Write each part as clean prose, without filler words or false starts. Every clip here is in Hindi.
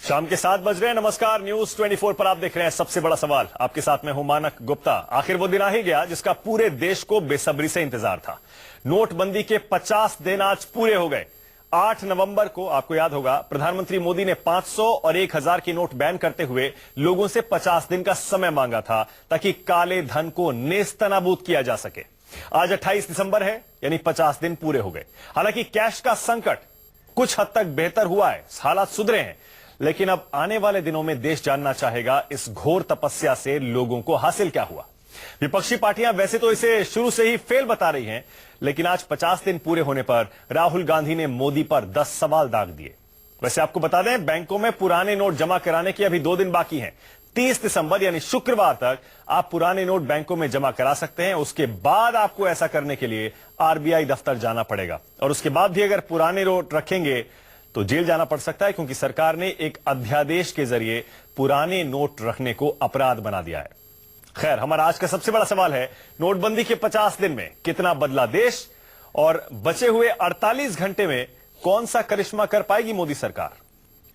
शाम के 7 बज रहे हैं। नमस्कार, न्यूज 24 पर आप देख रहे हैं सबसे बड़ा सवाल। आपके साथ में हूं मानक गुप्ता। आखिर वो दिन आ ही गया जिसका पूरे देश को बेसब्री से इंतजार था। नोटबंदी के 50 दिन आज पूरे हो गए। 8 नवंबर को आपको याद होगा प्रधानमंत्री मोदी ने 500 और 1000 की नोट बैन करते हुए लोगों से 50 दिन का समय मांगा था ताकि काले धन को नेस्तनाबूद किया जा सके। आज 28 दिसंबर है, यानी 50 दिन पूरे हो गए। हालांकि कैश का संकट कुछ हद तक बेहतर हुआ है, हालात सुधरे हैं, लेकिन अब आने वाले दिनों में देश जानना चाहेगा इस घोर तपस्या से लोगों को हासिल क्या हुआ। विपक्षी पार्टियां वैसे तो इसे शुरू से ही फेल बता रही हैं, लेकिन आज 50 दिन पूरे होने पर राहुल गांधी ने मोदी पर 10 सवाल दाग दिए। वैसे आपको बता दें, बैंकों में पुराने नोट जमा कराने की अभी 2 दिन बाकी हैं। 30 दिसंबर यानी शुक्रवार तक आप पुराने नोट बैंकों में जमा करा सकते हैं। उसके बाद आपको ऐसा करने के लिए आरबीआई दफ्तर जाना पड़ेगा, और उसके बाद भी अगर पुराने नोट रखेंगे तो जेल जाना पड़ सकता है, क्योंकि सरकार ने एक अध्यादेश के जरिए पुराने नोट रखने को अपराध बना दिया है। खैर, हमारा आज का सबसे बड़ा सवाल है, नोटबंदी के 50 दिन में कितना बदला देश, और बचे हुए 48 घंटे में कौन सा करिश्मा कर पाएगी मोदी सरकार।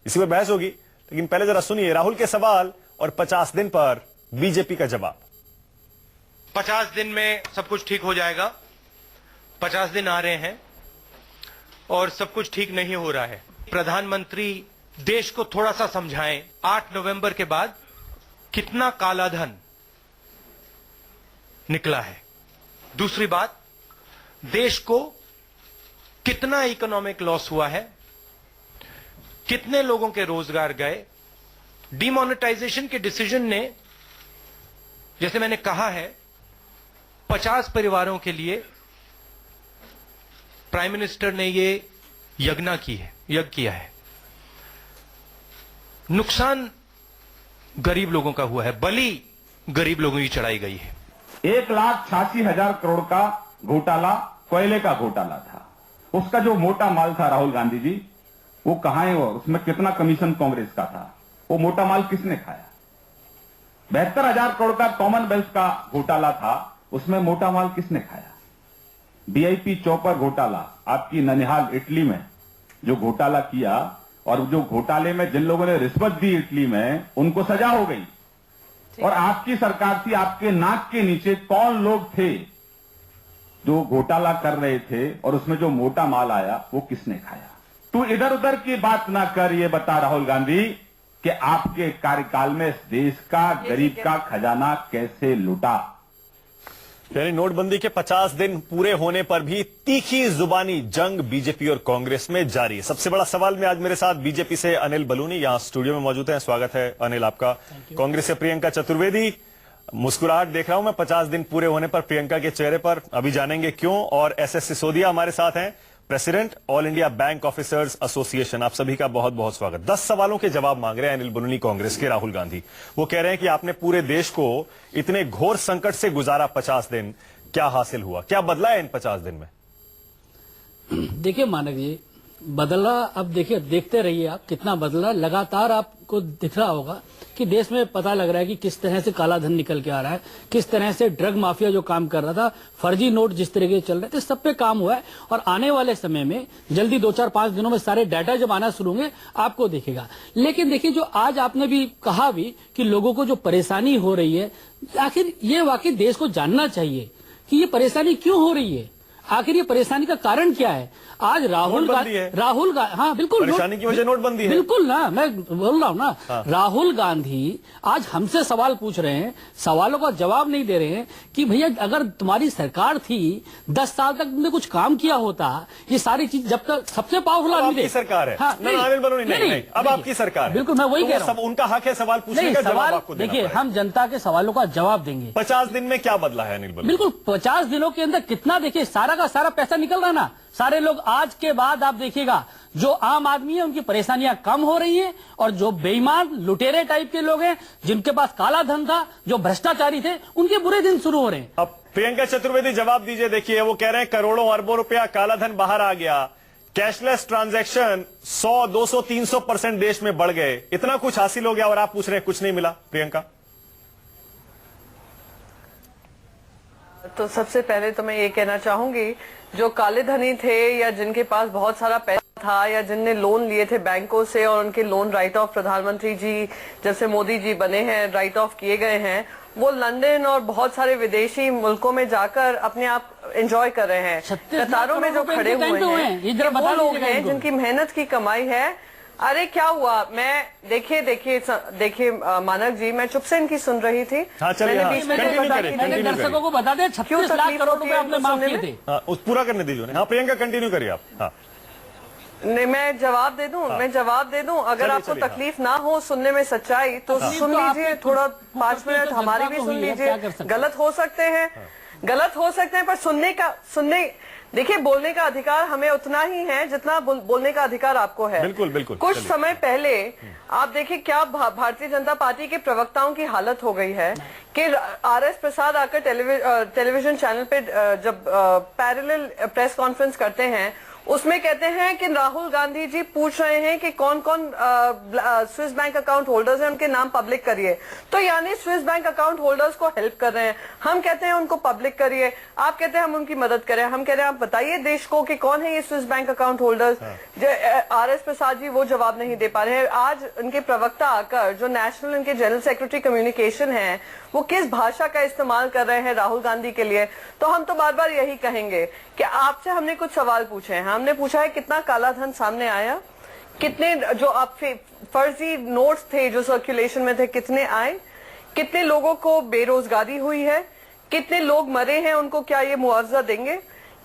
इसी पर बहस होगी, लेकिन पहले जरा सुनिए राहुल के सवाल और 50 दिन पर बीजेपी का जवाब। 50 दिन में सब कुछ ठीक हो जाएगा। 50 दिन आ रहे हैं और सब कुछ ठीक नहीं हो रहा है। प्रधानमंत्री देश को थोड़ा सा समझाएं, 8 नवंबर के बाद कितना काला धन निकला है। दूसरी बात, देश को कितना इकोनॉमिक लॉस हुआ है, कितने लोगों के रोजगार गए। डिमोनेटाइजेशन के डिसीजन ने, जैसे मैंने कहा है, 50 परिवारों के लिए प्राइम मिनिस्टर ने ये यज्ञ किया है। नुकसान गरीब लोगों का हुआ है, बलि गरीब लोगों की चढ़ाई गई है। 1,86,000 करोड़ का घोटाला कोयले का घोटाला था। उसका जो मोटा माल था राहुल गांधी जी, वो कहां है, और उसमें कितना कमीशन कांग्रेस का था, वो मोटा माल किसने खाया। 72,000 करोड़ का कॉमनवेल्थ का घोटाला था, उसमें मोटा माल किसने खाया। वीआईपी चौपर घोटाला, आपकी ननिहाल इटली में जो घोटाला किया, और जो घोटाले में जिन लोगों ने रिश्वत दी इटली में, उनको सजा हो गई। और आपकी सरकार थी, आपके नाक के नीचे कौन लोग थे जो घोटाला कर रहे थे, और उसमें जो मोटा माल आया वो किसने खाया। तू इधर उधर की बात ना कर, ये बता राहुल गांधी कि आपके कार्यकाल में इस देश का गरीब का खजाना कैसे लूटा। यानी नोटबंदी के 50 दिन पूरे होने पर भी तीखी जुबानी जंग बीजेपी और कांग्रेस में जारी है। सबसे बड़ा सवाल में आज मेरे साथ बीजेपी से अनिल बलूनी यहां स्टूडियो में मौजूद हैं। स्वागत है अनिल आपका। कांग्रेस से प्रियंका चतुर्वेदी। मुस्कुराहट देख रहा हूं मैं 50 दिन पूरे होने पर प्रियंका के चेहरे पर, अभी जानेंगे क्यों। और एसएस सिसोदिया हमारे साथ हैं, president all India bank officers association. आप सभी का बहुत बहुत स्वागत। 10 सवालों के जवाब मांग रहे हैं अनिल बलूनी कांग्रेस के राहुल गांधी। वो कह रहे हैं कि आपने पूरे देश को इतने घोर संकट से गुजारा 50 दिन, क्या हासिल हुआ, क्या बदला है इन 50 दिन में। देखिए मानक जी, बदला, अब देखिए, देखते रहिए आप कितना बदला। लगातार आपको दिख रहा होगा कि देश में पता लग रहा है कि किस तरह से काला धन निकल के आ रहा है, किस तरह से ड्रग माफिया जो काम कर रहा था, फर्जी नोट जिस तरीके से चल रहे थे, सब पे काम हुआ है। और आने वाले समय में जल्दी 2-4-5 दिनों में सारे डाटा जब आना शुरू होंगे आपको दिखेगा। लेकिन देखिए, जो आज आपने भी कहा भी कि लोगों को जो परेशानी हो रही है, आखिर ये वाकई देश को जानना चाहिए कि ये परेशानी क्यों हो रही है, आखिर ये परेशानी का कारण क्या है। आज राहुल हाँ बिल्कुल, परेशानी की वजह नोटबंदी है। बिल्कुल ना, मैं बोल रहा हूँ ना। हाँ। राहुल गांधी आज हमसे सवाल पूछ रहे हैं, सवालों का जवाब नहीं दे रहे हैं कि भैया अगर तुम्हारी सरकार थी 10 साल तक तुमने कुछ काम किया होता, ये सारी चीज जब तक सबसे पावरफुल आदमी सरकार है। हाँ, नहीं, अब आपकी सरकार। बिल्कुल, मैं वही कह रहा हूँ, उनका हक है सवाल पूछने का, जवाब आपको देना देखिए, हम जनता के सवालों का जवाब देंगे। 50 दिन में क्या बदला है अनिल बलूनी। बिल्कुल, 50 दिनों के अंदर कितना, देखिए सारा का सारा पैसा निकल रहा ना। सारे लोग आज के बाद आप देखिएगा, जो आम आदमी है उनकी परेशानियां कम हो रही हैं, और जो बेईमान लुटेरे टाइप के लोग हैं, जिनके पास काला धन था, जो भ्रष्टाचारी थे, उनके बुरे दिन शुरू हो रहे हैं। अब प्रियंका चतुर्वेदी जवाब दीजिए। देखिए, वो कह रहे हैं करोड़ों अरबों रुपया काला धन बाहर आ गया, कैशलेस ट्रांजैक्शन 100, 200, 300% देश में बढ़ गए, इतना कुछ हासिल हो गया, और आप पूछ रहे हैं कुछ नहीं मिला। प्रियंका, तो सबसे पहले तो मैं ये कहना चाहूंगी, जो काले धनी थे या जिनके पास बहुत सारा पैसा था या जिनने लोन लिए थे बैंकों से और उनके लोन राइट ऑफ प्रधानमंत्री जी जब से मोदी जी बने हैं राइट ऑफ किए गए हैं, वो लंदन और बहुत सारे विदेशी मुल्कों में जाकर अपने आप एंजॉय कर रहे हैं। 36 कतारों में जो लाख खड़े रुपए हुए के हैं हैं, ये जरा वो बता लोग दीजिएगा हैं इनको। जिनकी मेहनत की कमाई है। अरे क्या हुआ, मैं देखिए मानक जी, मैं चुप से इनकी सुन रही थी। हाँ, चलिए, मैंने हाँ, बीच में continue कोई बात करिए, की मैंने नहीं। continue दर्शकों को बता दें, 36 लाख तकलीफ करोड़ होती रुपए है आपने उनको माफ सुनने किए में? थे। हाँ, उस पूरा करने दीजिए। हाँ, प्रियंका कंटिन्यू करिए आप। हाँ, नहीं, मैं जवाब दे दूं, मैं जवाब दे दूं। अगर चलिए, आपको चलिए, तकलीफ ना हो सुनने में सच्चाई तो तकलीफ सुन तो लीजिए, आपको थोड़ा तो 5 मिनट तकलीफ हमारी तो भी जनता सुन को हुई है, लीजिए। क्या कर सकते हैं? गलत हो सकते हैं, गलत हो सकते हैं, पर सुनने देखिए, बोलने का अधिकार हमें उतना ही है जितना बोलने का अधिकार आपको है। बिल्कुल, बिल्कुल। कुछ चलिए। समय पहले आप देखिए क्या भारतीय जनता पार्टी के प्रवक्ताओं की हालत हो गई है कि RS प्रसाद आकर टेलीविजन चैनल पे जब पैरेलल प्रेस कॉन्फ्रेंस करते हैं उसमें कहते हैं कि राहुल गांधी जी पूछ रहे हैं कि कौन कौन स्विस बैंक अकाउंट होल्डर्स हैं, उनके नाम पब्लिक करिए। तो यानी स्विस बैंक अकाउंट होल्डर्स को हेल्प कर रहे हैं। हम कहते हैं उनको पब्लिक करिए, आप कहते हैं हम उनकी मदद करें। हम कहते हैं आप बताइए देश को कि कौन है ये Swiss bank account holders. RS Prasad ji वो जवाब नहीं दे पा रहे हैं। आज उनके प्रवक्ता आकर, जो नेशनल इनके जनरल सेक्रेटरी कम्युनिकेशन है, वो किस भाषा का इस्तेमाल कर रहे हैं राहुल गांधी के लिए। तो हम तो बार बार यही कहेंगे कि आपसे हमने कुछ सवाल पूछे हैं। हमने पूछा है कितना काला धन सामने आया, कितने जो आप फर्जी नोट्स थे जो सर्कुलेशन में थे कितने आए, कितने लोगों को बेरोजगारी हुई है, कितने लोग मरे हैं, उनको क्या ये मुआवजा देंगे,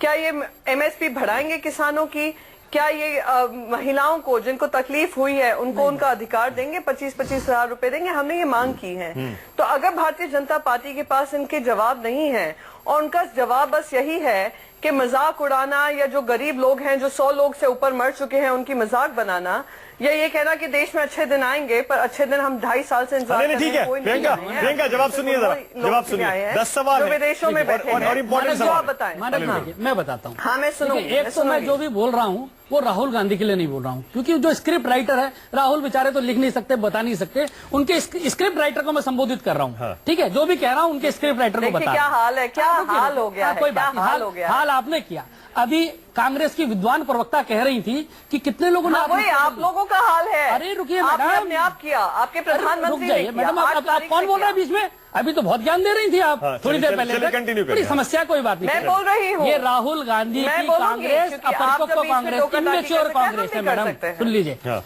क्या ये MSP बढ़ाएंगे किसानों की, क्या ये महिलाओं को जिनको तकलीफ हुई है उनको उनका अधिकार देंगे, 25-25 हजार रुपए देंगे। हमने ये मांग की है। तो अगर भारतीय जनता पार्टी के पास इनके जवाब नहीं है और उनका जवाब बस यही है कि मजाक उड़ाना, या जो गरीब लोग हैं जो 100 लोग से ऊपर मर चुके हैं उनकी मजाक बनाना, या ये कहना कि देश में अच्छे दिन आएंगे, पर अच्छे दिन हम 2.5 साल से इंतजार कर रहे ठीक हैं, है। कोई नहीं प्रियंका, आए हैं। प्रियंका जवाब सुनिए जरा, लोग जवाब नहीं आए सुनिए। हैं, 10 सवाल जो हैं। विदेशों में बैठे हैं। और important जो सवाल आप है। बताएं। मानक जी, मैं बताता हूँ। हाँ, मैं सुनूंगी, देखिए, एक तो मैं जो भी बोल रहा हूँ वो राहुल गांधी के लिए नहीं बोल रहा हूँ, क्योंकि जो स्क्रिप्ट राइटर है, राहुल बेचारे तो लिख नहीं सकते, बता नहीं सकते, उनके स्क्रिप्ट राइटर को मैं संबोधित कर रहा हूँ। हाँ। ठीक है, जो भी कह रहा हूँ उनके स्क्रिप्ट राइटर को देखिए बता क्या हाल है, क्या हाँ, हाल हो गया है, कोई क्या बात नहीं, हाल हो गया है। हाल आपने किया। अभी कांग्रेस की विद्वान प्रवक्ता कह रही थी कि कितने लोगों ने हाँ, वही आप लोगों का हाल है। अरे रुकिए आपने मैडम, अपने आप किया, आपके प्रधानमंत्री ने किया। मैडम, 8 आप तारीख कौन से बोल रहे हैं किया। बीच में? अभी तो बहुत ज्ञान दे रही थी आप हाँ, थोड़ी चलिए, देर पहले चलिए, तक। continue बड़ी करिए। समस्या कोई बात नहीं। मैं बोल रही हूँ। ये राहुल गांधी मैं की बोलूंगी, कांग्रेस, क्योंकि आप जब अपरिपक्व बीच में कांग्रेस, टोकाटाकी इमेच्योर करते हैं, हम कांग्रेस भी है कर मैडम। सकते हैं। सुन लीजिए, हाँ।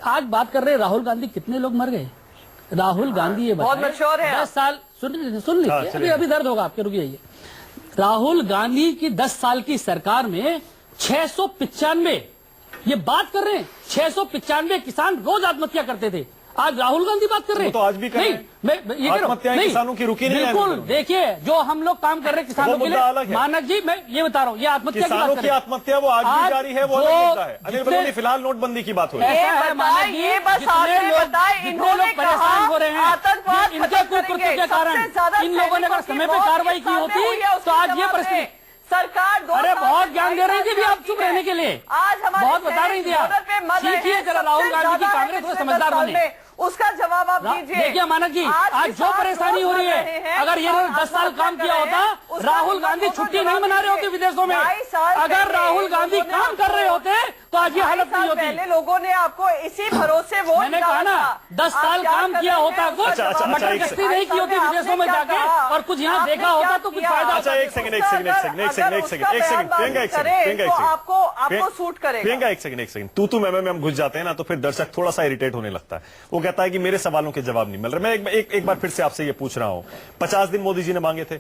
आज बात कर रहे हैं राहुल गांधी, कितने लोग मर गए? राहुल गांधी ये बहुत बताएं, mature है 10 आप। साल सुन हाँ, लीजिए, चलिए। अभी दर्द होगा आपके, रुकिए। राहुल गांधी की 10 साल की सरकार में 695, ये बात कर रहे हैं, 695 किसान रोज आत्महत्या करते थे। आज राहुल गांधी बात कर रहे हैं। वो तो आज भी कर रहे हैं। मैं ये कह रहा हूं, आत्महत्याएं नहीं, किसानों की रुकी नहीं है बिल्कुल। आंदोलन। देखिए, जो हम लोग काम कर रहे हैं किसानों वो के मुद्दा अलग लिए, है। मानक जी, मैं ये बता रहा हूँ, ये आत्महत्या की किसानों बात की कर रहे हैं। आत्महत्या वो आज भी जारी है, वो अलग जो मुद्दा है। अनिल जितने- बलूनी, फिलहाल नोटबंदी की बात हो रही है। ऐसा है मानक जी, ये बस जितने आपने लोग- बताए, जितने इन्होंने लोग परेशान हो रहे हैं, आतंकवाद इनके खत्म कुकृत्य करेंगे। के कारण सबसे ज्यादा इन लोगों ने अगर सैनिकों समय की पे मौत कार्रवाई इस की साल में होती हुई है, उसके तो आज ये जवाब परिस्थिति। में सरकार 2 अरे साल बहुत से ज्ञान दे रही थी भी आप चुप है। रहने के लिए। आज हमारे बहुत बता रही थी आप। बॉर्डर पे मर रहे सीखिए हैं, जरा सबसे राहुल गांधी की ज्यादा है कांग्रेस को पिछले समझदार 10 साल बने। में। उसका जवाब आप दीजिए। देखिए मानक जी, आज जो किसान परेशानी हो रही रोज मर रहे है, हैं, अगर ये किसान 10 साल आत्महत्या काम कर किया रहे हैं, होता, उसका राहुल उनका गांधी जवाब छुट्टी नहीं दीजिए। मना रहे होते विदेशों में। 2.5 साल अगर पहले राहुल गांधी लोगों ने काम कर रहे होते तो आज ये हालत नहीं होती। पहले लोगों ने आपको इसी भरोसे वोट मैंने कहा ना, 10 साल काम किया होता कुछ, अच्छा, मटर एक गश्ती नहीं की होती विदेशों में जाके, और कुछ यहाँ देखा होता तो कुछ फायदा अच्छा, होता। एक सेकंड आपको सूट करेगा। प्रियंका, एक सेकंड, तू मैं हम घुस जाते हैं ना, तो फिर दर्शक थोड़ा सा इरिटेट होने लगता है। वो कहता है कि मेरे सवालों के जवाब नहीं मिल रहे। मैं एक बार फिर से आपसे ये पूछ रहा हूं, 50 दिन मोदी जी ने मांगे थे,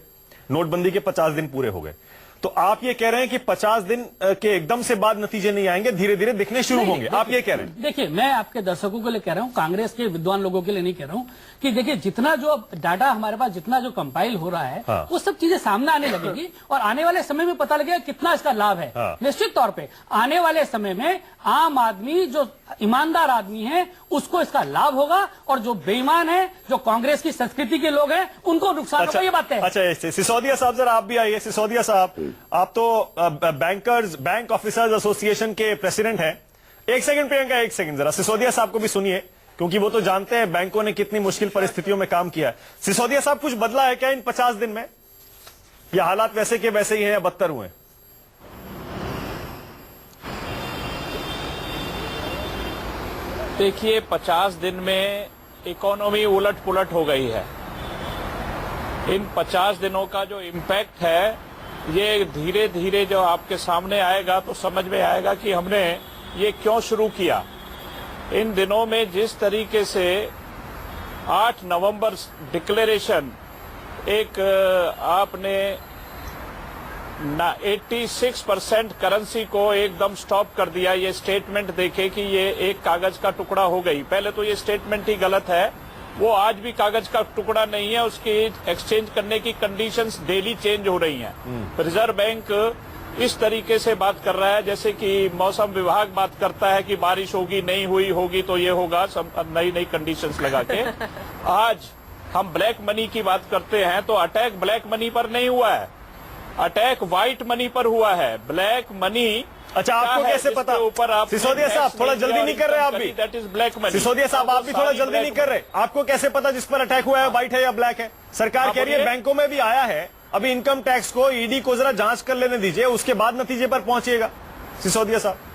नोटबंदी के 50 दिन पूरे हो गए, तो आप ये कह रहे हैं कि 50 दिन के एकदम से बाद नतीजे नहीं आएंगे, धीरे धीरे दिखने शुरू होंगे, आप ये कह रहे हैं? देखिए, मैं आपके दर्शकों के लिए कह रहा हूं, कांग्रेस के विद्वान लोगों के लिए नहीं कह रहा हूं, कि देखिए जितना जो डाटा हमारे पास, जितना जो कंपाइल हो रहा है, हाँ। वो सब चीजें सामने आने लगेगी और आने वाले समय में पता लगेगा कितना इसका लाभ है। हाँ। निश्चित तौर पे आने वाले समय में आम आदमी, जो ईमानदार आदमी है, उसको इसका लाभ होगा, और जो बेईमान है, जो कांग्रेस की संस्कृति के लोग हैं, उनको नुकसान होगा। ये बात है। अच्छा, सिसोदिया साहब जरा आप भी आइए। सिसोदिया साहब, आप तो बैंक ऑफिसर्स एसोसिएशन के प्रेसिडेंट हैं। एक सेकंड प्रियंका, एक सेकंड, जरा सिसोदिया साहब को भी सुनिए, क्योंकि वो तो जानते हैं बैंकों ने कितनी मुश्किल परिस्थितियों में काम किया है। सिसोदिया साहब, कुछ बदला है क्या इन 50 दिन में, या हालात वैसे के वैसे ही हैं या बदतर हुए हैं? देखिए 50 दिन में इकोनॉमी उलट पुलट हो गई है। इन 50 दिनों का जो इम्पैक्ट है ये धीरे धीरे जो आपके सामने आएगा तो समझ में आएगा कि हमने ये क्यों शुरू किया। इन दिनों में जिस तरीके से 8 नवंबर डिक्लेरेशन एक आपने 86% करेंसी को एकदम स्टॉप कर दिया, ये स्टेटमेंट देखे कि ये एक कागज का टुकड़ा हो गई। पहले तो ये स्टेटमेंट ही गलत है, वो आज भी कागज का टुकड़ा नहीं है, उसकी एक्सचेंज करने की कंडीशंस डेली चेंज हो रही हैं। रिजर्व बैंक इस तरीके से बात कर रहा है जैसे कि मौसम विभाग बात करता है कि बारिश होगी, नहीं हुई होगी तो ये होगा, सब नई नई कंडीशंस लगा के। आज हम ब्लैक मनी की बात करते हैं तो अटैक ब्लैक मनी पर नहीं हुआ है, अटैक व्हाइट मनी पर हुआ है। ब्लैक मनी अच्छा, आपको कैसे पता? ऊपर आप सिसोदिया साहब थोड़ा जल्दी नहीं कर रहे आप भी, that is black money. Sisodia साहब आप भी थोड़ा जल्दी नहीं कर रहे, आपको कैसे पता जिस पर अटैक हुआ है व्हाइट है या ब्लैक है? सरकार कह रही है बैंकों में भी आया है, अभी इनकम टैक्स को ईडी को जरा जांच कर लेने दीजिए, उसके बाद नतीजे पर पहुंचिएगा। सिसोदिया साहब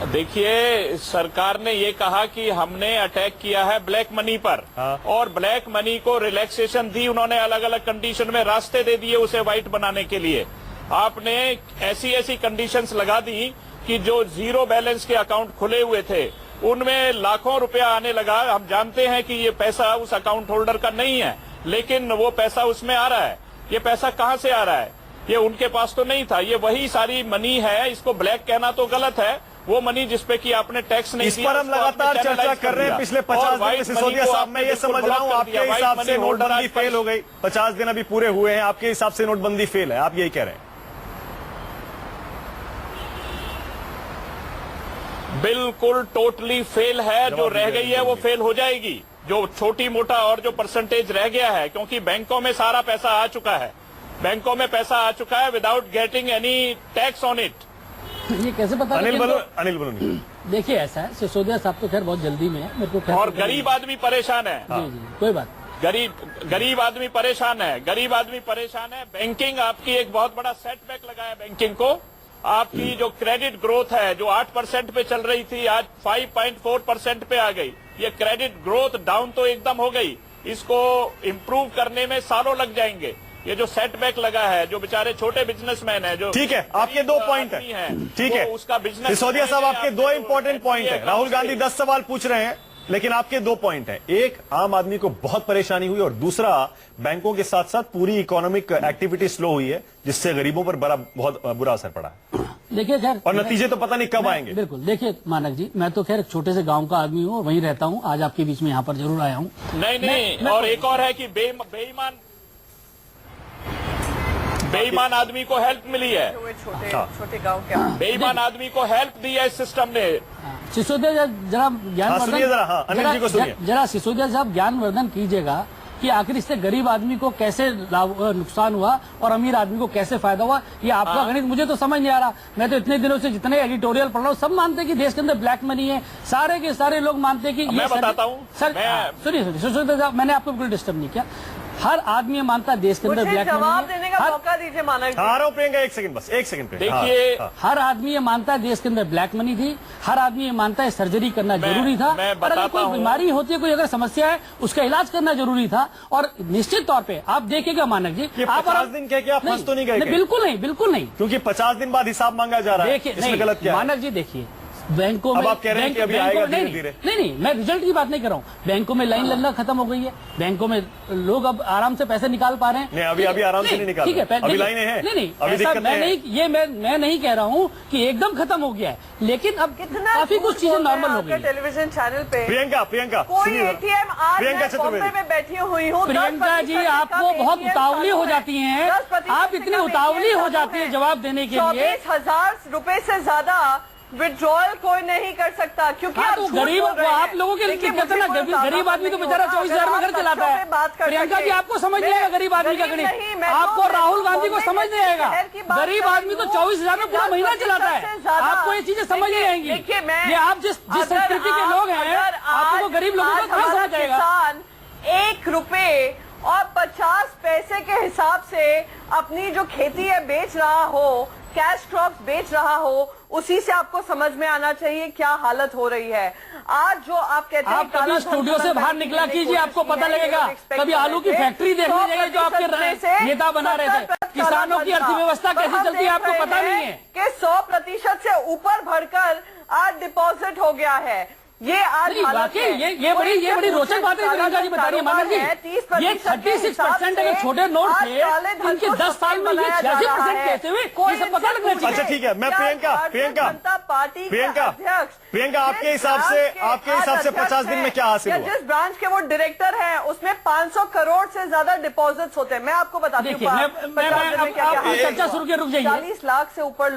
देखिए, सरकार ने ये कहा कि हमने अटैक किया है ब्लैक मनी पर, और ब्लैक मनी को रिलैक्सेशन दी उन्होंने, अलग अलग कंडीशन में रास्ते दे दिए उसे व्हाइट बनाने के लिए। आपने ऐसी ऐसी कंडीशंस लगा दी कि जो जीरो बैलेंस के अकाउंट खुले हुए थे उनमें लाखों रुपया आने लगा। हम जानते हैं कि ये पैसा उस अकाउंट होल्डर का नहीं है, लेकिन वो पैसा उसमें आ रहा है। ये पैसा कहां से आ रहा है? ये उनके पास तो नहीं था, ये वही सारी मनी है। इसको ब्लैक कहना तो गलत है, वो मनी जिसपे कि आपने टैक्स नहीं इस दिया, पर हम लगातार चर्चा कर रहे हैं पिछले 50 दिन में। सिसोदिया साहब मैं ये समझ रहा हूँ आपके हिसाब से नोटबंदी फेल हो गई, 50 दिन अभी पूरे हुए हैं, आपके हिसाब से नोटबंदी फेल है, आप यही कह रहे हैं? बिल्कुल टोटली फेल है। जो रह गई है वो फेल हो जाएगी, जो छोटी मोटा और जो परसेंटेज रह गया है, क्योंकि बैंकों में सारा पैसा आ चुका है, बैंकों में पैसा आ चुका है without getting any tax on it. ये कैसे पता? अनिल बलूनी देखिए ऐसा है, सिसोदिया साहब तो खैर बहुत जल्दी में है, मेरे को और गरीब आदमी परेशान है। जी जी कोई बात। गरीब आदमी परेशान है, गरीब आदमी परेशान है। बैंकिंग आपकी एक बहुत बड़ा सेटबैक लगा है बैंकिंग को। आपकी जो क्रेडिट ग्रोथ है जो 8% पे चल रही थी आज 5.4% पे आ गई। ये क्रेडिट ग्रोथ डाउन तो एकदम हो गई, इसको इम्प्रूव करने में सालों लग जाएंगे। ये जो सेटबैक लगा है, जो बेचारे छोटे बिजनेसमैन है, जो ठीक है, आपके 2 पॉइंट है, ठीक है उसका बिजनेस। सिसोदिया साहब आपके 2 इंपॉर्टेंट पॉइंट है। राहुल गांधी 10 सवाल पूछ रहे हैं, लेकिन आपके 2 पॉइंट है। एक, आम आदमी को बहुत परेशानी हुई, और दूसरा, बैंकों के साथ साथ पूरी इकोनॉमिक एक्टिविटी स्लो हुई है, जिससे गरीबों पर बहुत बुरा असर पड़ा है। देखिए खैर, और नतीजे तो पता नहीं कब आएंगे। बिल्कुल, देखिए मानक जी, मैं तो खैर छोटे से गांव का आदमी हूँ, वहीं रहता हूँ, आज आपके बीच में यहाँ पर जरूर आया हूँ। नहीं, और एक और है कि बेईमान आदमी को हेल्प मिली है, छोटे गांव के बेईमान आदमी को हेल्प दी है इस सिस्टम ने। सिसोदिया जरा ज्ञानवर्धन, जरा सिसोदिया साहब ज्ञानवर्धन कीजिएगा कि आखिर इससे गरीब आदमी को कैसे नुकसान हुआ और अमीर आदमी को कैसे फायदा हुआ। ये आपका गणित मुझे तो समझ नहीं आ रहा। मैं तो इतने दिनों से जितने एडिटोरियल पढ़ रहा हूँ, सब मानते हैं कि देश के अंदर ब्लैक मनी है, सारे के सारे लोग मानते हैं कि मैं बताता हूँ सर। सुनिए सिसोदिया साहब, मैंने आपको बिल्कुल डिस्टर्ब नहीं किया। हर आदमी मानता है देश के अंदर ब्लैक मनी। जवाब देने का मौका दीजिए मानक। प्रियंका एक सेकंड, बस एक सेकंड। देखिए, हर आदमी ये मानता है देश के अंदर ब्लैक मनी थी, हर आदमी ये मानता है सर्जरी करना जरूरी था, और अगर कोई बीमारी होती है, कोई अगर समस्या है, उसका इलाज करना जरूरी था। और निश्चित तौर पे आप देखिएगा मानक जी, आप 50 दिन कह के आप फंस तो नहीं गए? बिल्कुल नहीं, बिल्कुल नहीं, क्योंकि 50 दिन बाद हिसाब मांगा जा रहा है। इसमें गलत क्या है? मानक जी देखिए, बैंकों में आप कह रहे हैं कि अभी आएगा धीरे-धीरे। नहीं, मैं रिजल्ट की बात नहीं कर रहा हूँ। बैंकों में लाइन लगना खत्म हो गई है, बैंकों में लोग अब आराम से पैसे निकाल पा रहे हैं। नहीं, अभी आराम से नहीं निकाल रहे। ठीक है, अभी लाइनें हैं। नहीं, अभी ऐसा मैं नहीं कह रहा हूँ कि एकदम खत्म हो गया है, लेकिन अब काफी कुछ चीजें नॉर्मल हो गई। टेलीविजन चैनल पे प्रियंका कोई एटीएम आज बॉम्बे में बैठी हुई हूँ। प्रियंका जी, आपको बहुत उतावली हो जाती हैं, आप इतनी उतावली हो जाती है जवाब देने के लिए। 24,000 रुपए से ज्यादा विड्रॉल कोई नहीं कर सकता, क्योंकि तो गरीब आप लोगों के लिए कहते ना, गरीब आदमी तो बेचारा 24,000 में घर चलाता है। प्रियंका जी, आपको समझ नहीं आएगा गरीब आदमी का गणित, आपको राहुल गांधी को समझ नहीं आएगा। गरीब आदमी तो 24,000 में पूरा महीना चलाता है, आपको ये चीजें समझ नहीं आएंगी। ये आप जिस संस्कृति के लोग हैं, आपको गरीब लोगों को कहाँ समझ आएगा? 1 रुपए और 50 पैसे के हिसाब से अपनी जो खेती है बेच रहा हो, कैश क्रॉप्स बेच रहा हो, उसी से आपको समझ में आना चाहिए क्या हालत हो रही है। आज जो आप कहते हैं आप कभी स्टूडियो से बाहर निकला कीजिए, आपको पता लगेगा। कभी आलू की फैक्ट्री देख लीजिएगा जो आपके नेता बना रहे थे। किसानों की अर्थव्यवस्था कैसे चलती है आपको पता नहीं है कि 100% से ऊपर बढ़कर आज डिपॉजिट हो गया है। ये आज ये बड़ी रोचक बात है प्रियंका जी बता रही है। मानव जी, ये 36% अगर छोटे नोट थे इनके 10 साल में ये 86% कैसे हुए, ये सब पता लगना चाहिए। अच्छा ठीक है, मैं जनता पार्टी प्रियंका आपके हिसाब से 50 दिन में क्या हासिल हुआ? जिस ब्रांच के वो डायरेक्टर हैं उसमें 500 करोड़ से ज्यादा डिपॉजिट्स होते हैं। मैं आपको बताती हूँ चर्चा शुरू किया, रुक जाइए। 40 लाख से ऊपर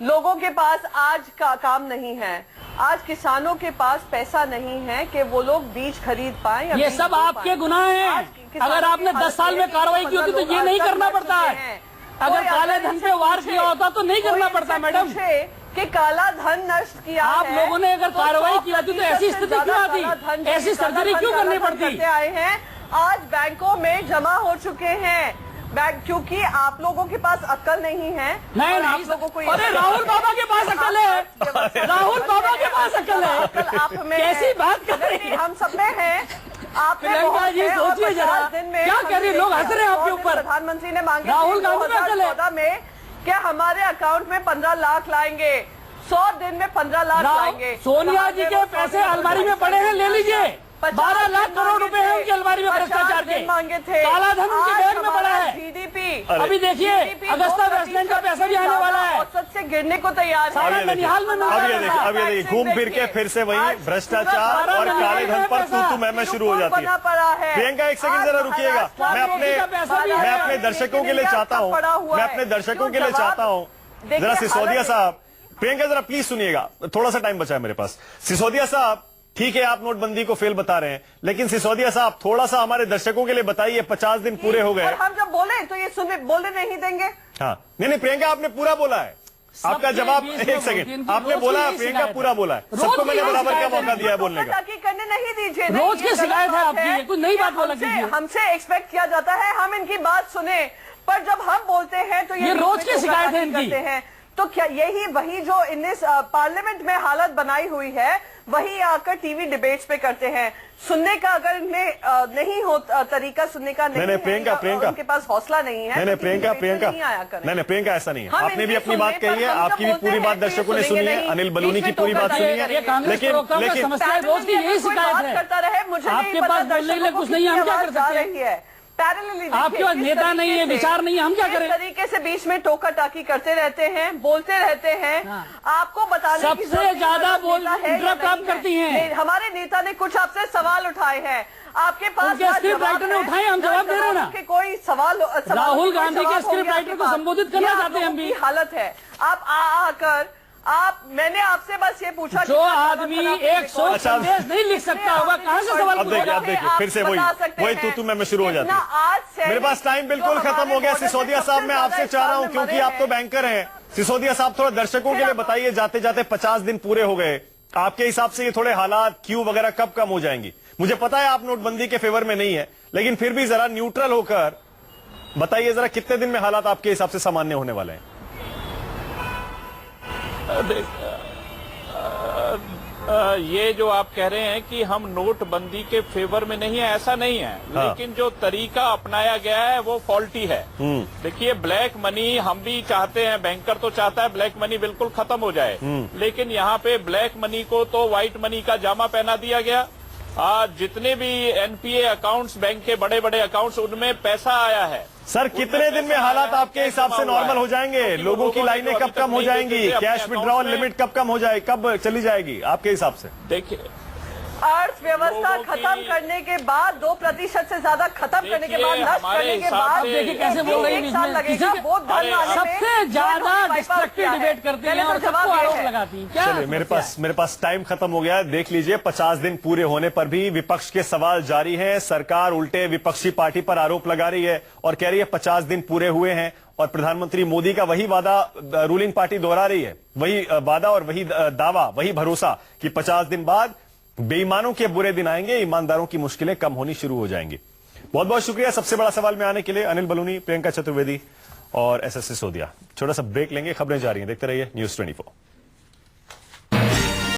लोगों के पास आज का काम नहीं है। आज किसानों के पास पैसा नहीं है कि वो लोग बीज खरीद पाएं। ये सब आपके गुनाह हैं। अगर आपने 10 साल में कार्रवाई की होती तो ये नहीं करना पड़ता है। अगर काले धन पे वार किया होता तो नहीं करना पड़ता। मैडम कि काला धन नष्ट किया आप लोगों ने अगर कार्रवाई की होती तो ऐसी स्थिति क्यों आती, ऐसी सर्जरी क्यों करनी पड़ती? आए हैं आज बैंकों में जमा हो चुके हैं बैंक, क्योंकि आप लोगों के पास अक्ल नहीं है। नहीं आप लोगों को अरे राहुल बाबा के पास अक्ल है, राहुल बाबा के पास अक्ल है। आप में कैसी बात कर रही है? हम सब में है। आप प्रियंका जी सोचिए जरा, क्या कर रही है? लोग हंस रहे हैं आपके ऊपर। प्रधानमंत्री ने मांगे राहुल गांधी में अक्ल है 2014 में क्या हमारे अकाउंट में 15 लाख लाएंगे, 100 दिन में 15 लाख लाएंगे। सोनिया जी के पैसे अलमारी में पड़े हैं, ले लीजिए। 12 लाख करोड़ रुपए हैं उनकी अलमारी में भ्रष्टाचार के, मांगे थे। काला धन उनके बैग में पड़ा है। जीडीपी अभी देखिए अगस्ता वेस्टलैंड का पैसा भी आने वाला है, औसत से गिरने को तैयार है। अब ये देखिए घूम फिर के फिर से वही भ्रष्टाचार और काले धन पर तू मैं शुरू हो जाती है। प्रियंका एक सेकंड जरा रुकिएगा, मैं अपने दर्शकों के लिए चाहता हूँ जरा सिसोदिया साहब, प्रियंका जरा प्लीज सुनिएगा, थोड़ा सा टाइम बचा है मेरे पास। सिसोदिया साहब ठीक है आप नोटबंदी को फेल बता रहे हैं, लेकिन सिसोदिया साहब थोड़ा सा हमारे दर्शकों के लिए बताइए 50 दिन पूरे हो गए। हम जब बोले तो ये बोलने नहीं देंगे। हाँ नहीं प्रियंका आपने पूरा बोला है, आपका जवाब एक सेकंड आपने बोला, प्रियंका पूरा बोला है, सबको मैंने बराबर का मौका दिया है बोलने का। करने नहीं दीजिए, रोज की शिकायत है आपकी, कुछ नई बात बोला कीजिए। हमसे एक्सपेक्ट किया जाता है हम इनकी बात सुने, पर जब हम बोलते हैं तो ये रोज की शिकायत है इनकी। तो क्या वही जो इनने पार्लियामेंट में हालत बनाई हुई है वही आकर टीवी डिबेट्स पे करते हैं। सुनने का अगर इनमें नहीं हो तरीका सुनने का नहीं प्रियंका उनके पास हौसला नहीं है। नहीं प्रियंका ऐसा नहीं है। आपने भी अपनी बात कही है, आपकी भी पूरी बात दर्शकों ने सुनी है, अनिल बलूनी की पूरी बात सुनी है, लेकिन रोज की यही शिकायत है करता रहे, मुझे आपके पास बोलने के लिए कुछ नहीं, हम क्या कर सकते हैं? आपके पास नेता नहीं है, विचार नहीं है, हम क्या करें? तरीके से बीच में टोका टाकी करते रहते हैं, बोलते रहते हैं। आपको बताने सबसे ज्यादा इंटरप्ट आप करती हैं। हमारे नेता ने कुछ आपसे सवाल उठाए हैं, आपके पास स्क्रिप्ट राइटर ने उठाए, हम जवाब दे रहे हैं ना। कोई सवाल राहुल गांधी के स्क्रिप्ट राइटर को संबोधित करना चाहते हैं हम भी। हालत है आप आकर मैंने आपसे बस ये पूछा जो आदमी एक शोक संदेश नहीं लिख सकता होगा कहाँ से सवाल पूछेगा? अब देखिए फिर से वही तू मैं शुरू हो जाती है। मेरे पास टाइम बिल्कुल खत्म हो गया। सिसोदिया साहब मैं आपसे चाह रहा हूँ, क्योंकि आप तो बैंकर हैं, सिसोदिया साहब थोड़ा दर्शकों के लिए बताइए, जाते जाते 50 दिन पूरे हो गए, आपके हिसाब से ये थोड़े हालात क्यू वगैरह कब कम हो जाएंगी? मुझे पता है आप नोटबंदी के फेवर में नहीं है, लेकिन फिर भी जरा न्यूट्रल होकर बताइए जरा कितने दिन में हालात आपके हिसाब से सामान्य होने वाले हैं? ये जो आप कह रहे हैं कि हम नोटबंदी के फेवर में नहीं है, ऐसा नहीं है। हाँ। लेकिन जो तरीका अपनाया गया है वो फॉल्टी है। देखिए ब्लैक मनी हम भी चाहते हैं, बैंकर तो चाहता है ब्लैक मनी बिल्कुल खत्म हो जाए, लेकिन यहाँ पे ब्लैक मनी को तो व्हाइट मनी का जामा पहना दिया गया। जितने भी एनपीए अकाउंट्स, बैंक के बड़े बड़े अकाउंट्स, उनमें पैसा आया है। सर कितने दिन में हालात आपके हिसाब से नॉर्मल हो जाएंगे? लोगों की लाइनें कब कम हो जाएंगी? कैश विड्रॉल लिमिट कब कम हो जाए, कब चली जाएगी आपके हिसाब से? देखिए अर्थव्यवस्था खत्म करने के बाद 2% से ज्यादा खत्म करने के बाद, नष्ट करने के बाद देखिए कैसे बोल रही है, सबसे ज्यादा डिस्ट्रक्टिव डिबेट करती है और सबको आरोप लगाती है। चलिए मेरे पास टाइम खत्म हो गया। देख लीजिए 50 दिन पूरे होने पर भी विपक्ष के सवाल जारी हैं। सरकार उल्टे विपक्षी पार्टी पर आरोप लगा रही है और कह रही है 50 दिन पूरे हुए हैं, और प्रधानमंत्री मोदी का वही वादा रूलिंग पार्टी दोहरा रही है, वही वादा और वही दावा, वही भरोसा कि 50 दिन बाद बेईमानों के बुरे दिन आएंगे, ईमानदारों की मुश्किलें कम होनी शुरू हो जाएंगी। बहुत बहुत शुक्रिया सबसे बड़ा सवाल में आने के लिए अनिल बलूनी, प्रियंका चतुर्वेदी और एसएस सिसोदिया। छोटा सा ब्रेक लेंगे, खबरें जारी हैं, देखते रहिए News 24।